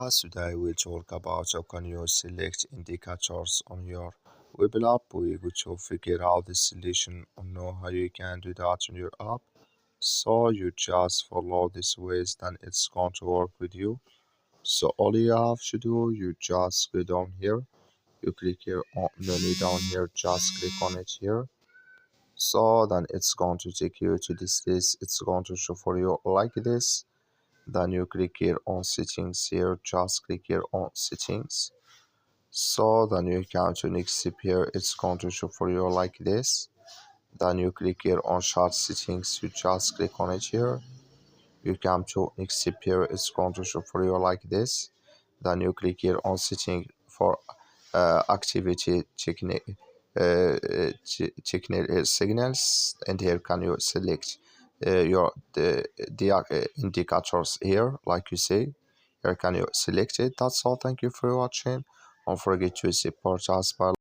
Today we'll talk about how can you select indicators on your Webull app. We're going to figure out the solution or know how you can do that on your app. So you just follow this ways, then it's going to work with you. So all you have to do, you just go down here. You click here on menu down here, just click on it here. So then it's going to take you to this list. It's going to show for you like this. Then you click here on settings here, just click here on settings. So then you come to next step here, it's going to show for you like this. Then you click here on chart settings, you just click on it here. You come to next step here, it's going to show for you like this. Then you click here on setting for activity signals, and here can you select your the indicators here, like you say. Here can you select it. That's all. Thank you for watching. Don't forget to support us by